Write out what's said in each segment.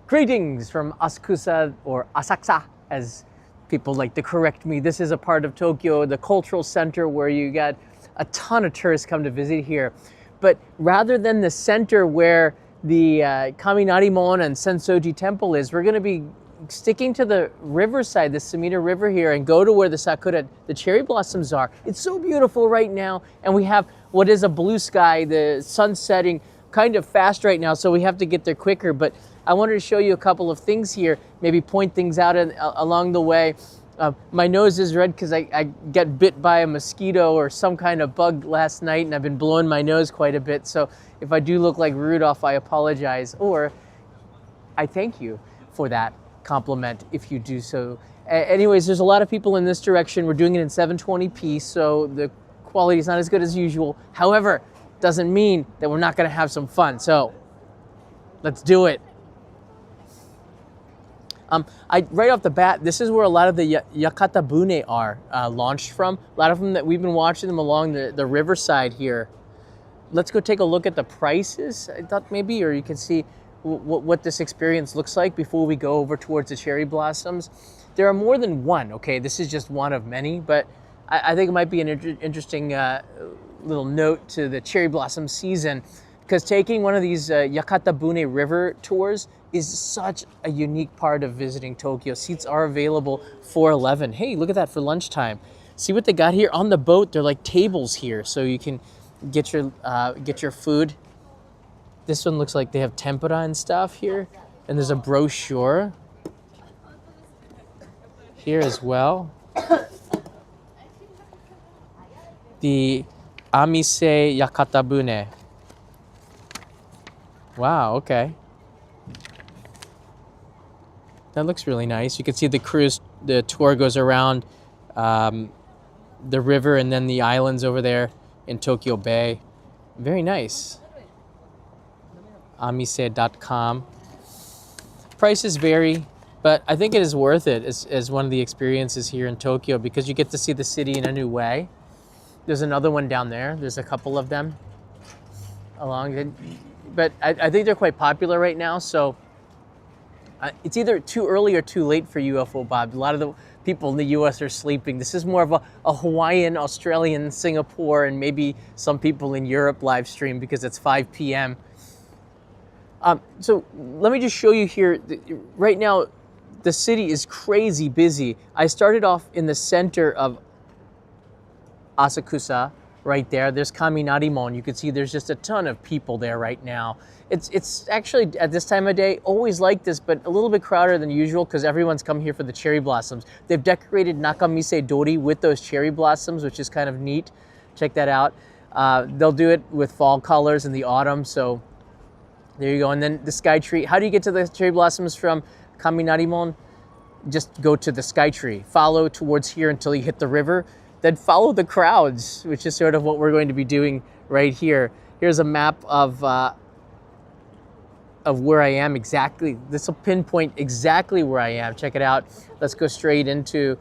Greetings from Asakusa, or Asakusa, as people like to correct me. This is a part of Tokyo, the cultural center where you got a ton of tourists come to visit here. But rather than the center where the Kaminarimon and Sensoji Temple is, we're going to be sticking to the riverside, the Sumida River here, and go to where the Sakura, the cherry blossoms are. It's so beautiful right now, and we have what is a blue sky, the sun setting kind of fast right now, so we have to get there quicker. But I wanted to show you a couple of things here, maybe point things out along the way. My nose is red because I got bit by a mosquito or some kind of bug last night, and I've been blowing my nose quite a bit. So if I do look like Rudolph, I apologize, or I thank you for that compliment if you do so. Anyways, there's a lot of people in this direction. We're doing it in 720p, so the quality is not as good as usual. However, doesn't mean that we're not going to have some fun. So let's do it. Right off the bat, this is where a lot of the Yakatabune are launched from. A lot of them that we've been watching them along the riverside here. Let's go take a look at the prices, I thought maybe, or you can see what this experience looks like before we go over towards the cherry blossoms. There are more than one, okay? This is just one of many, but I think it might be an interesting little note to the cherry blossom season, because taking one of these Yakatabune river tours is such a unique part of visiting Tokyo. Seats are available for $11. Hey, look at that for lunchtime. See what they got here on the boat? They're like tables here, so you can get your food. This one looks like they have tempura and stuff here, and there's a brochure here as well. The Amise Yakatabune. Wow, okay. That looks really nice. You can see the tour goes around the river and then the islands over there in Tokyo Bay. Very nice. Amise.com. Prices vary, but I think it is worth it as one of the experiences here in Tokyo, because you get to see the city in a new way. There's another one down there. There's a couple of them along it. But I think they're quite popular right now, so it's either too early or too late for UFO Bob. A lot of the people in the US are sleeping. This is more of a Hawaiian, Australian, Singapore, and maybe some people in Europe live stream because it's 5 p.m. So let me just show you here. Right now, the city is crazy busy. I started off in the center of Asakusa, right there. There's Kaminarimon. You can see there's just a ton of people there right now. It's actually, at this time of day, always like this, but a little bit crowded than usual because everyone's come here for the cherry blossoms. They've decorated Nakamise Dori with those cherry blossoms, which is kind of neat. Check that out. They'll do it with fall colors in the autumn, so there you go. And then the sky tree. How do you get to the cherry blossoms from Kaminarimon? Just go to the sky tree. Follow towards here until you hit the river. Then follow the crowds, which is sort of what we're going to be doing right here. Here's a map of where I am exactly. This will pinpoint exactly where I am. Check it out. Let's go straight into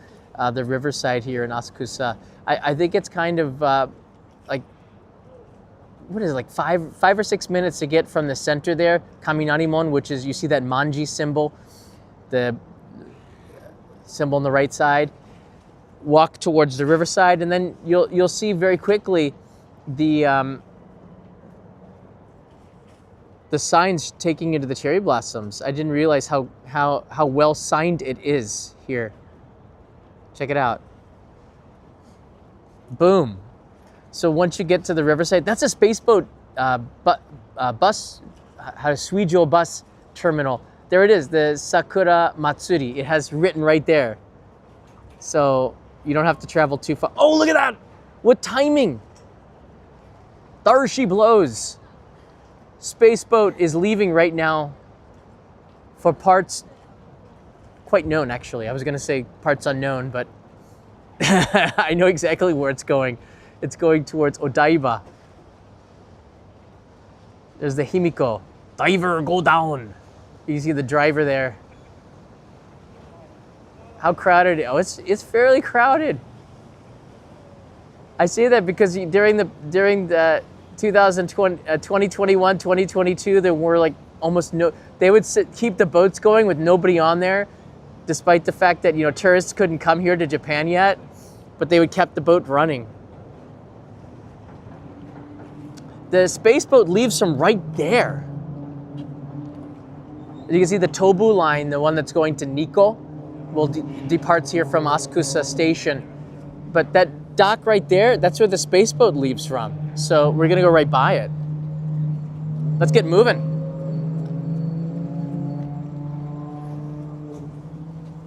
the riverside here in Asakusa. I think it's kind of like, what is it, like five or 6 minutes to get from the center there, Kaminarimon, which is, you see that manji symbol, the symbol on the right side. Walk towards the riverside, and then you'll see very quickly the signs taking you to the cherry blossoms. I didn't realize how well signed it is here. Check it out. Boom. So once you get to the riverside, that's a spaceboat bus, Suijo bus terminal. There it is, the Sakura Matsuri. It has written right there. So you don't have to travel too far. Oh, look at that! What timing! There she blows. Spaceboat is leaving right now for parts quite known, actually. I was going to say parts unknown, but I know exactly where it's going. It's going towards Odaiba. There's the Himiko. Diver, go down. You see the driver there. How crowded? Oh, it's fairly crowded. I say that because during the 2021, 2022, there were like almost no. They would keep the boats going with nobody on there, despite the fact that tourists couldn't come here to Japan yet, but they would keep the boat running. The space boat leaves from right there. You can see the Tobu line, the one that's going to Nikko, will departs here from Asakusa Station. But that dock right there, that's where the space boat leaves from. So we're gonna go right by it. Let's get moving.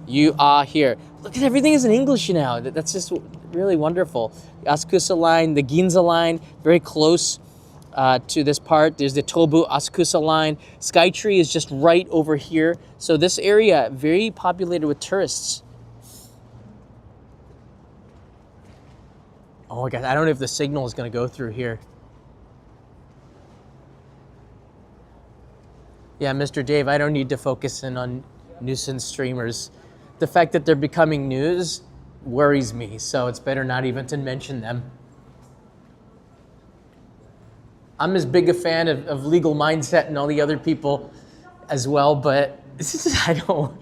You are here. Look at everything is in English now. That's just really wonderful. The Asakusa line, the Ginza line, very close to this part. There's the Tobu Asakusa line. Skytree is just right over here. So this area, very populated with tourists. Oh my God, I don't know if the signal is gonna go through here. Yeah, Mr. Dave, I don't need to focus in on nuisance streamers. The fact that they're becoming news worries me, so it's better not even to mention them. I'm as big a fan of Legal Mindset and all the other people as well, but I don't.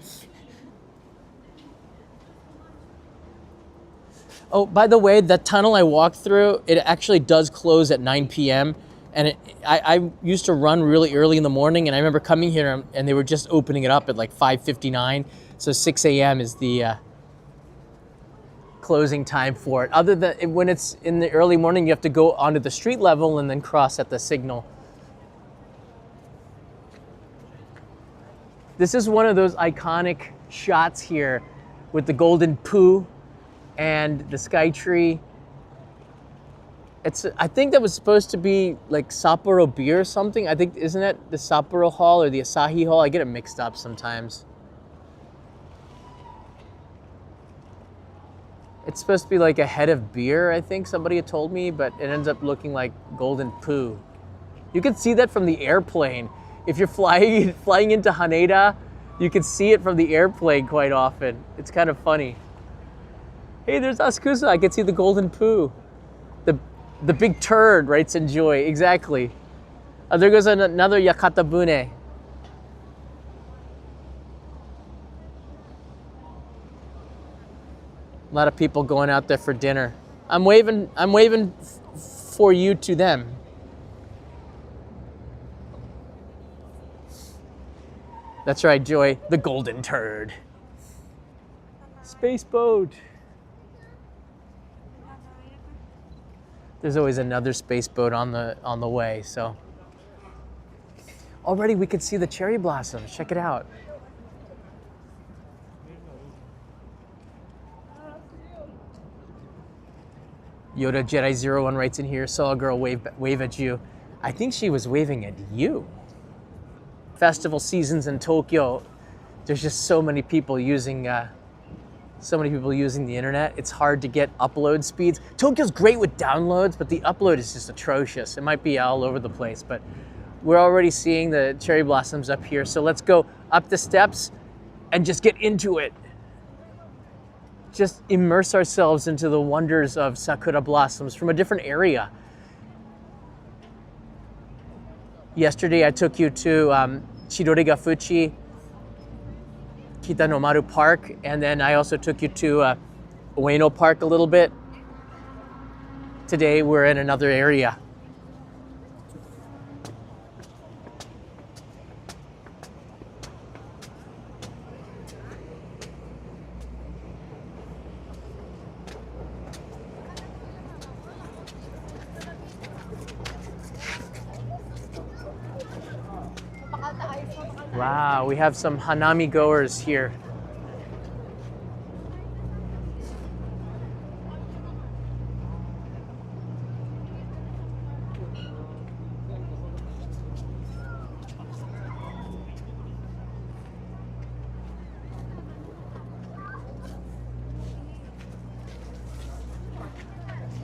Oh, by the way, the tunnel I walked through, it actually does close at 9 p.m. And I used to run really early in the morning, and I remember coming here and they were just opening it up at like 5:59. So 6 a.m. is the closing time for it. Other than when it's in the early morning, you have to go onto the street level and then cross at the signal. This is one of those iconic shots here with the golden poo and the Skytree. I think that was supposed to be like Sapporo beer or something. I think, isn't that the Sapporo Hall or the Asahi Hall? I get it mixed up sometimes. It's supposed to be like a head of beer, I think somebody had told me, but it ends up looking like golden poo. You can see that from the airplane. If you're flying into Haneda, you can see it from the airplane quite often. It's kind of funny. Hey, there's Asakusa. I can see the golden poo. The big turd, writes Enjoy. Exactly. There goes another Yakatabune. A lot of people going out there for dinner. I'm waving for you to them. That's right, Joy. The golden turd. Space boat. There's always another space boat on the way, so. Already we could see the cherry blossoms. Check it out. Yoda Jedi 01 writes in here, saw a girl wave at you. I think she was waving at you. Festival seasons in Tokyo, there's just so many people using the internet. It's hard to get upload speeds. Tokyo's great with downloads, but the upload is just atrocious. It might be all over the place, but we're already seeing the cherry blossoms up here. So let's go up the steps and just get into it. Just immerse ourselves into the wonders of sakura blossoms from a different area. Yesterday, I took you to Chidorigafuchi, Kitanomaru Park, and then I also took you to Ueno Park a little bit. Today, we're in another area. Wow, we have some hanami goers here.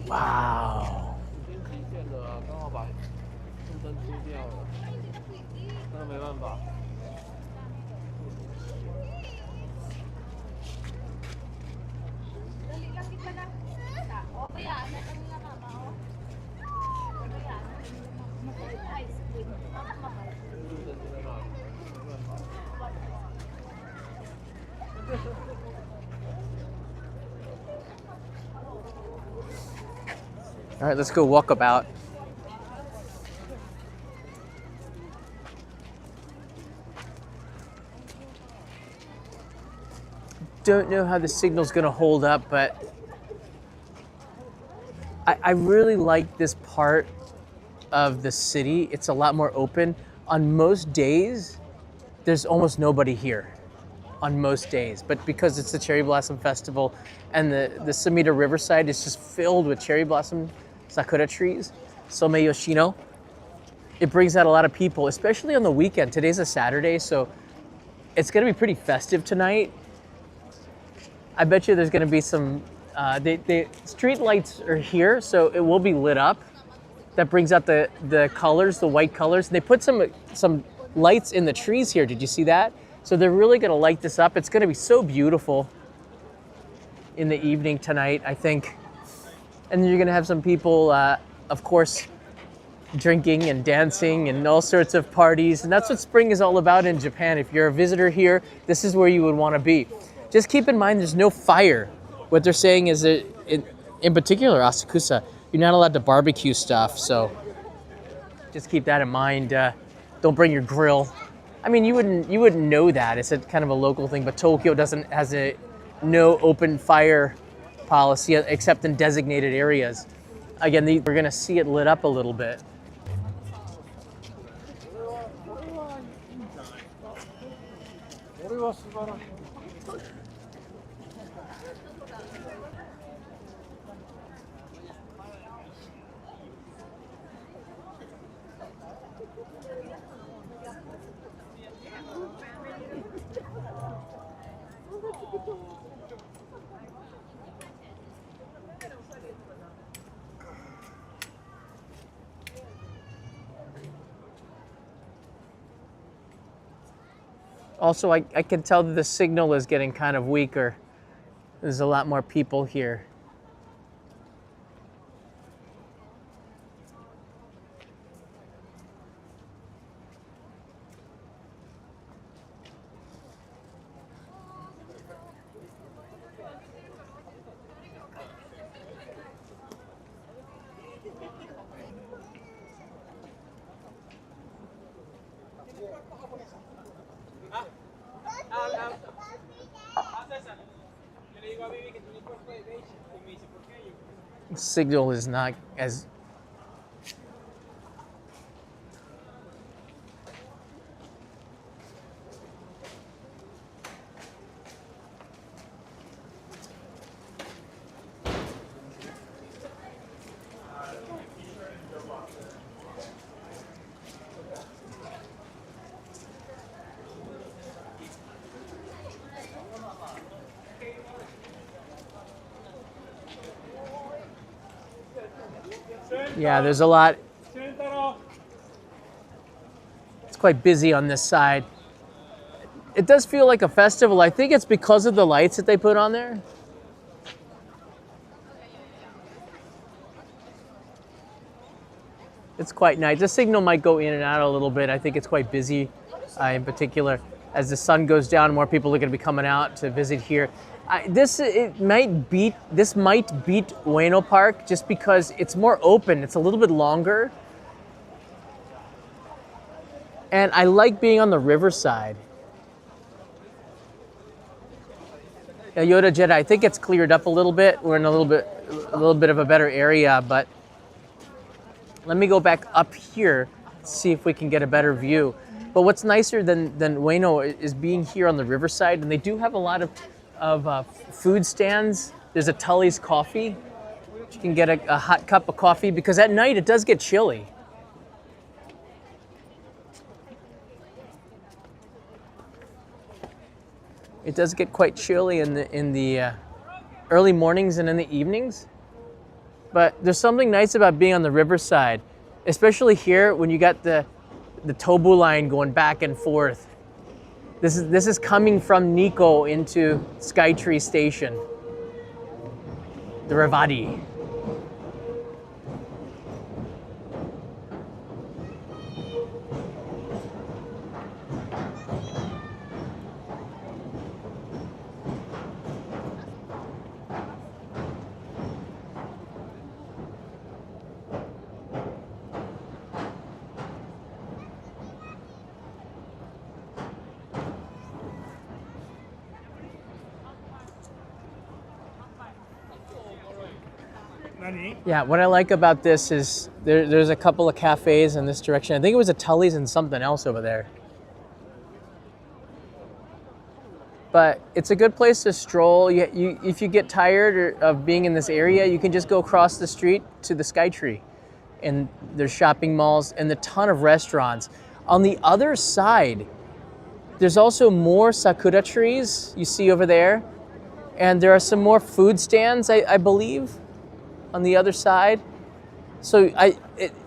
Wow. All right, let's go walk about. Don't know how the signal's gonna hold up, but I really like this part of the city. It's a lot more open. On most days, there's almost nobody here on most days, but because it's the Cherry Blossom Festival and the Sumida Riverside is just filled with cherry blossom Sakura trees, Somme Yoshino, it brings out a lot of people, especially on the weekend. Today's a Saturday, so it's gonna be pretty festive tonight. I bet you there's gonna be some, the street lights are here, so it will be lit up. That brings out the colors, the white colors. They put some lights in the trees here. Did you see that? So they're really gonna light this up. It's gonna be so beautiful in the evening tonight, I think. And then you're gonna have some people, of course, drinking and dancing and all sorts of parties. And that's what spring is all about in Japan. If you're a visitor here, this is where you would wanna be. Just keep in mind there's no fire. What they're saying is that, in particular, Asakusa, you're not allowed to barbecue stuff, so just keep that in mind. Don't bring your grill. I mean, you wouldn't know that. It's a kind of a local thing, but Tokyo has a no open fire policy except in designated areas. Again, we're gonna see it lit up a little bit. Also, I can tell that the signal is getting kind of weaker. There's a lot more people here. Signal is not as yeah, there's a lot. It's quite busy on this side. It does feel like a festival. I think it's because of the lights that they put on there. It's quite nice. The signal might go in and out a little bit. I think it's quite busy in particular. As the sun goes down, more people are going to be coming out to visit here. This might beat Ueno Park just because it's more open. It's a little bit longer. And I like being on the riverside. Yoda Jedi, I think it's cleared up a little bit. We're in a little bit of a better area, but let me go back up here, see if we can get a better view. But what's nicer than Ueno is being here on the riverside, and they do have a lot of food stands. There's a Tully's Coffee. You can get a hot cup of coffee because at night it does get chilly. It does get quite chilly in the early mornings and in the evenings. But there's something nice about being on the riverside, especially here when you got the Tobu line going back and forth. This is coming from Nikko into Skytree Station, the Revati. Yeah, what I like about this is there's a couple of cafes in this direction. I think it was a Tully's and something else over there. But it's a good place to stroll. If you get tired of being in this area, you can just go across the street to the Skytree. And there's shopping malls and a ton of restaurants. On the other side, there's also more sakura trees you see over there. And there are some more food stands, I believe, on the other side. So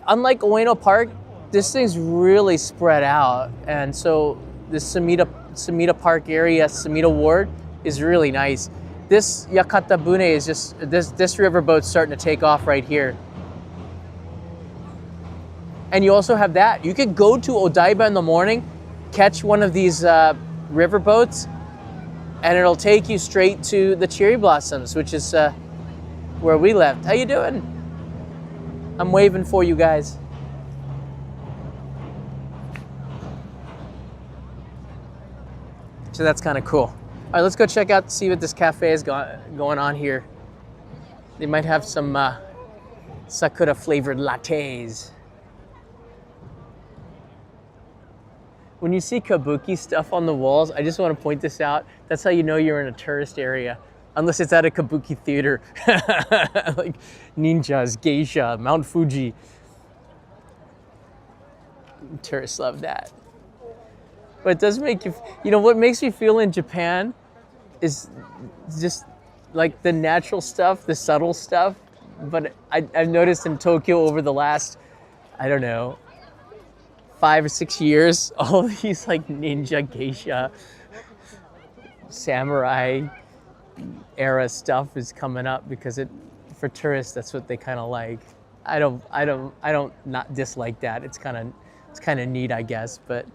unlike Ueno Park, this thing's really spread out. And so the Sumida Park area, Sumida Ward, is really nice. This Yakatabune is just, this riverboat's starting to take off right here. And you also have that. You could go to Odaiba in the morning, catch one of these riverboats, and it'll take you straight to the cherry blossoms, which is where we left. How you doing? I'm waving for you guys. So that's kind of cool. All right, let's go check out, see what this cafe is going on here. They might have some Sakura flavored lattes. When you see kabuki stuff on the walls, I just want to point this out. That's how you know you're in a tourist area. Unless it's at a kabuki theater. Like ninjas, geisha, Mount Fuji. Tourists love that. But it does make you, what makes me feel in Japan is just like the natural stuff, the subtle stuff. But I've noticed in Tokyo over the last, I don't know, 5 or 6 years, all of these like ninja, geisha, samurai era stuff is coming up because for tourists, that's what they kind of like. I don't not dislike that. It's kind of neat, I guess. But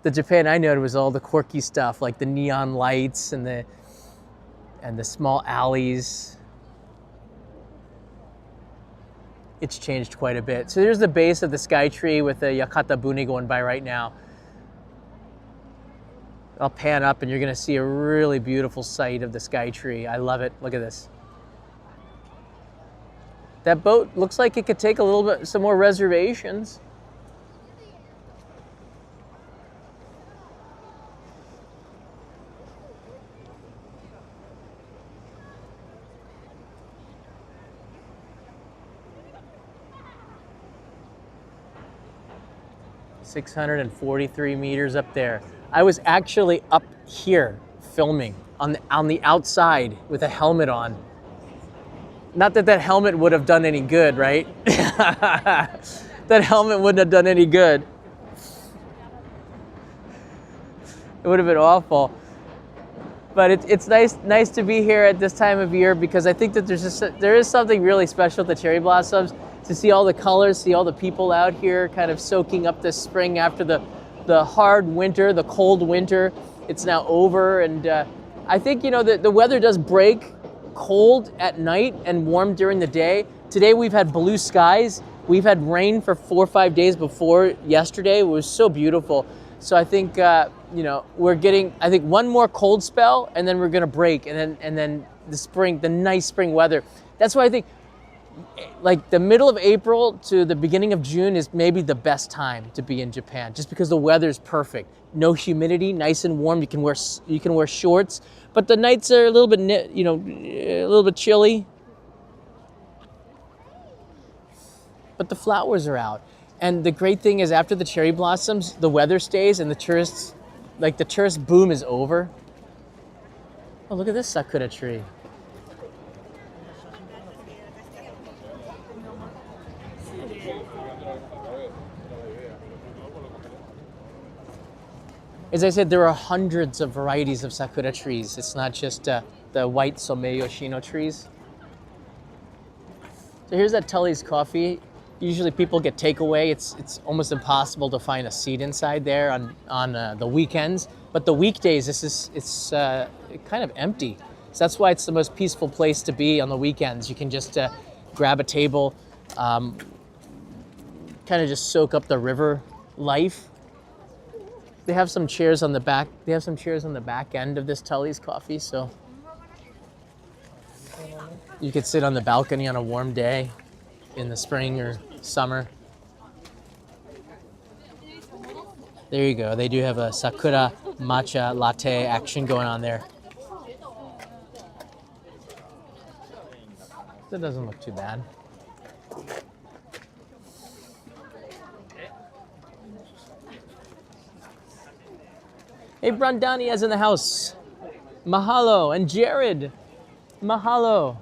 the Japan I know was all the quirky stuff, like the neon lights and the small alleys. It's changed quite a bit. So there's the base of the Skytree with the Yakatabune going by right now. I'll pan up and you're gonna see a really beautiful sight of the Skytree. I love it, look at this. That boat looks like it could take some more reservations. $643 meters up there. I was actually up here filming on the outside with a helmet on. Not that helmet would have done any good, right? That helmet wouldn't have done any good. It would have been awful. But it's nice to be here at this time of year because I think that there is something really special to cherry blossoms. To see all the colors, see all the people out here kind of soaking up this spring after the hard winter, the cold winter. It's now over, and I think the weather does break cold at night and warm during the day. Today we've had blue skies. We've had rain for 4 or 5 days before yesterday. It was so beautiful. So I think we're getting one more cold spell, and then we're gonna break, and then the nice spring weather. That's why I think like the middle of April to the beginning of June is maybe the best time to be in Japan, just because the weather's perfect. No humidity, nice and warm. You can wear shorts, but the nights are a little bit a little bit chilly. But the flowers are out, and the great thing is after the cherry blossoms, the weather stays, and the tourist boom is over. Oh, look at this sakura tree. As I said, there are hundreds of varieties of sakura trees. It's not just the white Someyoshino trees. So here's that Tully's coffee. Usually people get takeaway. It's almost impossible to find a seat inside there on the weekends. But the weekdays, it's kind of empty. So that's why it's the most peaceful place to be on the weekends. You can just grab a table, kind of just soak up the river life. They have some chairs on the back. They have some chairs on the back end of this Tully's coffee. So You could sit on the balcony on a warm day in the spring or summer. There you go. They do have a Sakura matcha latte action going on there. That doesn't look too bad. Hey, Brandani is in the house. Mahalo. And Jared. Mahalo.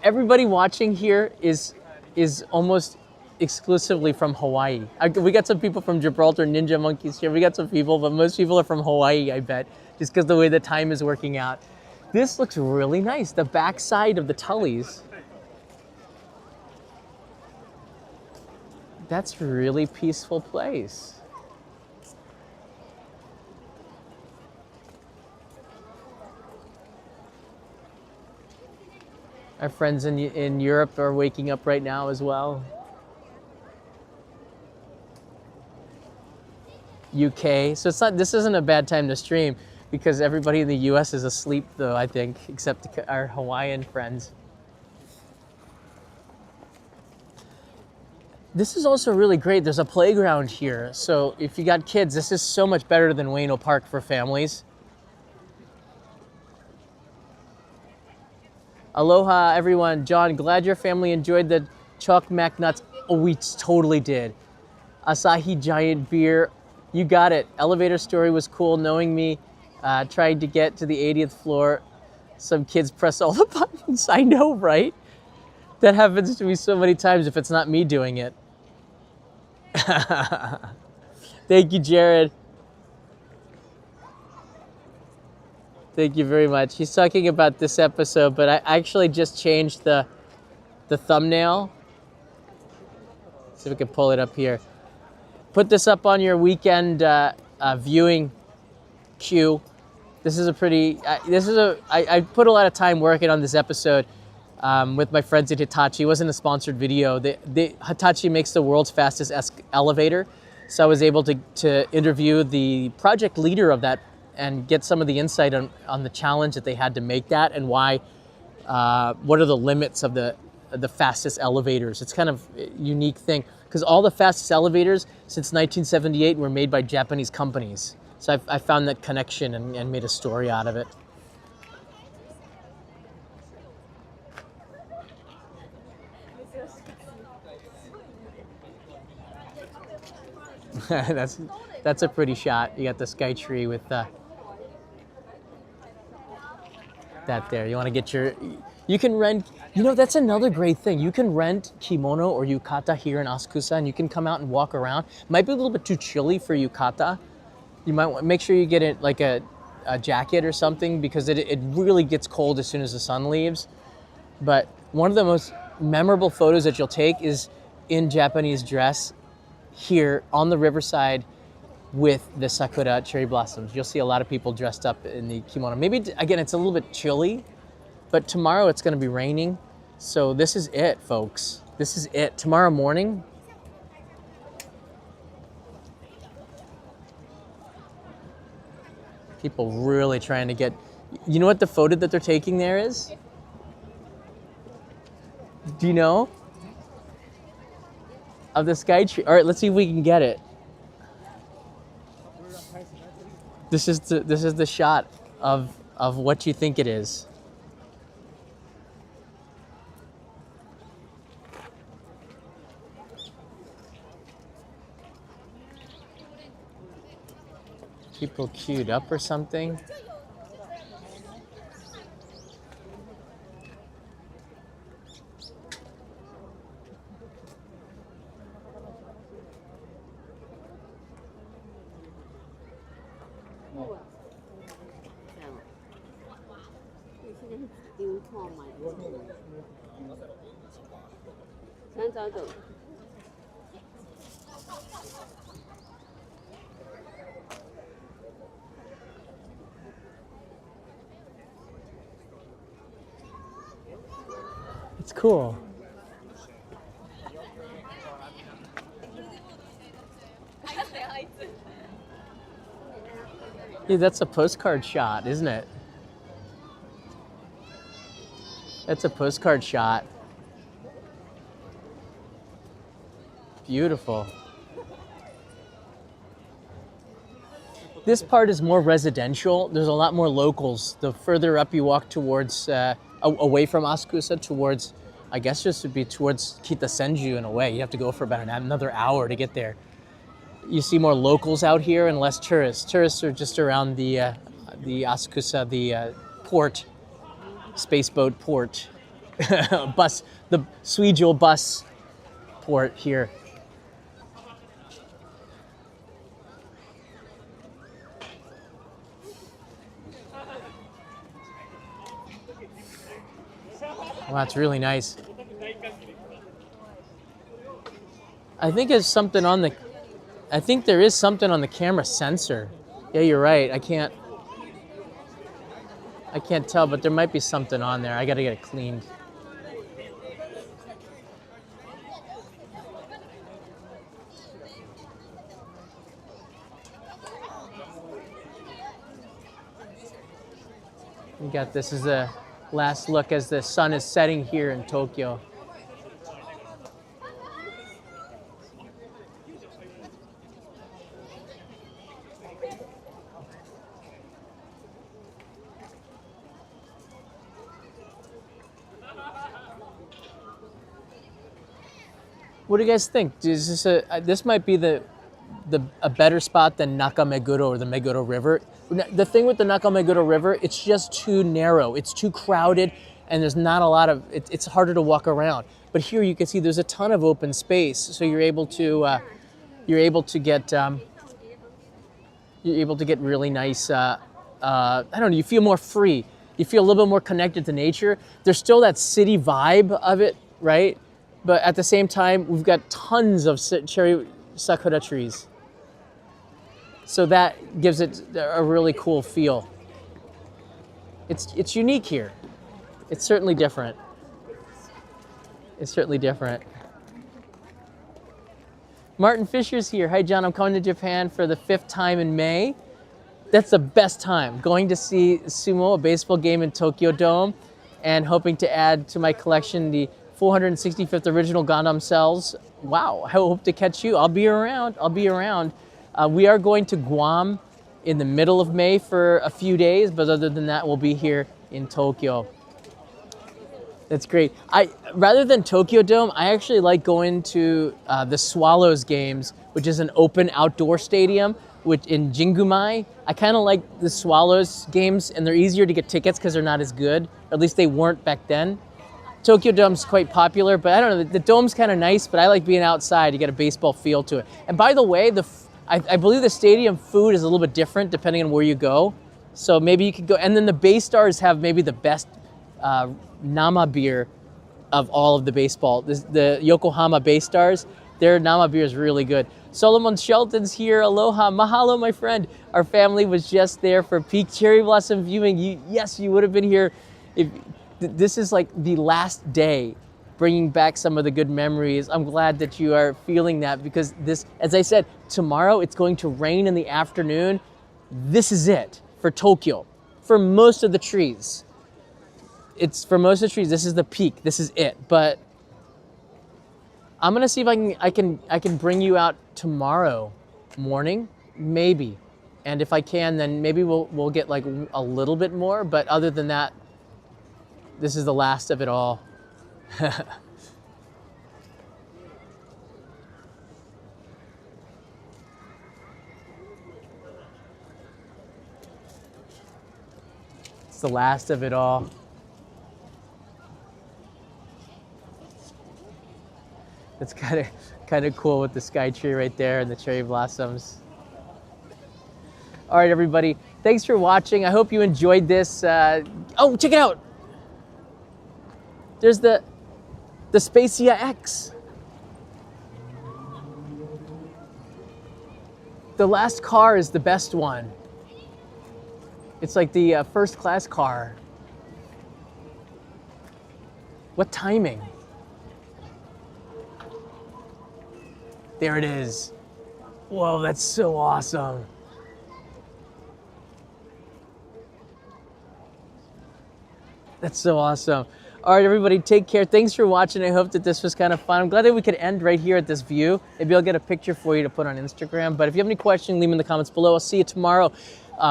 Everybody watching here is almost exclusively from Hawaii. We got some people from Gibraltar, Ninja Monkeys here. We got some people, but most people are from Hawaii, I bet, just because the way the time is working out. This looks really nice. The back side of the Tullies. That's a really peaceful place. Our friends in Europe are waking up right now as well. UK. So this isn't a bad time to stream because everybody in the US is asleep though, I think, except our Hawaiian friends. This is also really great. There's a playground here. So if you got kids, this is so much better than Ueno Park for families. Aloha, everyone. John, glad your family enjoyed the chalk mac nuts. Oh, we totally did. Asahi giant beer. You got it. Elevator story was cool. Knowing me, trying to get to the 80th floor. Some kids press all the buttons. I know, right? That happens to me so many times if it's not me doing it. Thank you, Jared. Thank you very much. He's talking about this episode, but I actually just changed the thumbnail. See if we can pull it up here. Put this up on your weekend viewing queue. This is a pretty. I put a lot of time working on this episode with my friends at Hitachi. It wasn't a sponsored video. Hitachi makes the world's fastest elevator, so I was able to interview the project leader of that and get some of the insight on the challenge that they had to make that and why. What are the limits of the fastest elevators? It's kind of a unique thing because all the fastest elevators since 1978 were made by Japanese companies. So I found that connection and made a story out of it. That's a pretty shot. You got the sky tree with that there. You want to get you can rent, that's another great thing. You can rent kimono or yukata here in Asakusa and you can come out and walk around. Might be a little bit too chilly for yukata. You might want make sure you get it like a jacket or something because it really gets cold as soon as the sun leaves. But one of the most memorable photos that you'll take is in Japanese dress here on the Riverside with the Sakura cherry blossoms. You'll see a lot of people dressed up in the kimono. Maybe, again, it's a little bit chilly, but tomorrow it's going to be raining. So this is it, folks. This is it. Tomorrow morning, people really trying to get... You know what the photo that they're taking there is? Do you know? Of the sky tree. All right, let's see if we can get it. This is the shot of what you think it is. People queued up or something. It's cool. Yeah, that's a postcard shot, isn't it? That's a postcard shot. Beautiful. This part is more residential. There's a lot more locals. The further up you walk towards, away from Asakusa towards, I guess this would be towards Kitasenju in a way. You have to go for about another hour to get there. You see more locals out here and less tourists. Tourists are just around the Asakusa, the port, spaceboat port, bus, the Suijo bus port here. Wow, that's really nice. I think there's something on the, I think there is something on the camera sensor. Yeah, you're right. I can't tell, but there might be something on there. I gotta get it cleaned. We got this as a last look as the sun is setting here in Tokyo. What do you guys think? Is this this might be a better spot than Nakameguro or the Meguro River. The thing with the Nakameguro River, it's just too narrow. It's too crowded, and there's not a lot of. It's harder to walk around. But here you can see there's a ton of open space, so you're able to get really nice. I don't know. You feel more free. You feel a little bit more connected to nature. There's still that city vibe of it, right? But at the same time, we've got tons of cherry Sakura trees. So that gives it a really cool feel. It's unique here. It's certainly different. It's certainly different. Martin Fisher's here. Hi, John. I'm coming to Japan for the 5th time in May. That's the best time. Going to see sumo, a baseball game in Tokyo Dome, and hoping to add to my collection the 465th original Gundam cells. Wow, I hope to catch you. I'll be around. We are going to Guam in the middle of May for a few days, but other than that, we'll be here in Tokyo. That's great. Rather than Tokyo Dome, I actually like going to the Swallows games, which is an open outdoor stadium which in Jingumai. I kind of like the Swallows games, and they're easier to get tickets because they're not as good. Or at least they weren't back then. Tokyo Dome's quite popular, but I don't know, the dome's kind of nice, but I like being outside. You get a baseball feel to it. And by the way, I believe the stadium food is a little bit different depending on where you go. So maybe you could go, and then the Bay Stars have maybe the best Nama beer of all of the baseball. The Yokohama Bay Stars, their Nama beer is really good. Solomon Shelton's here, aloha, mahalo my friend. Our family was just there for peak cherry blossom viewing. Yes, you would have been here. This is like the last day, bringing back some of the good memories. I'm glad that you are feeling that because this, as I said, tomorrow it's going to rain in the afternoon. This is it for Tokyo, for most of the trees. This is the peak, this is it. But I'm gonna see if I can bring you out tomorrow morning, maybe. And if I can, then maybe we'll get like a little bit more, but other than that, this is the last of it all. It's the last of it all. It's kind of cool with the sky tree right there and the cherry blossoms. All right, everybody. Thanks for watching. I hope you enjoyed this. Oh, check it out. There's the Spacia X. The last car is the best one. It's like the first class car. What timing? There it is. Whoa, that's so awesome. That's so awesome. All right, everybody, take care. Thanks for watching. I hope that this was kind of fun. I'm glad that we could end right here at this view. Maybe I'll get a picture for you to put on Instagram. But if you have any questions, leave them in the comments below. I'll see you tomorrow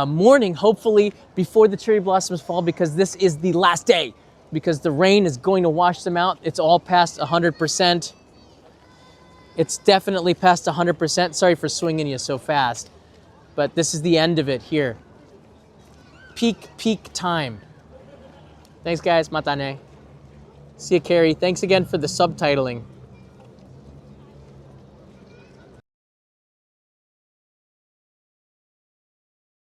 morning, hopefully before the cherry blossoms fall, because this is the last day, because the rain is going to wash them out. It's all past 100%. It's definitely past 100%. Sorry for swinging you so fast, but this is the end of it here. Peak time. Thanks, guys. Matane. See you, Carrie. Thanks again for the subtitling.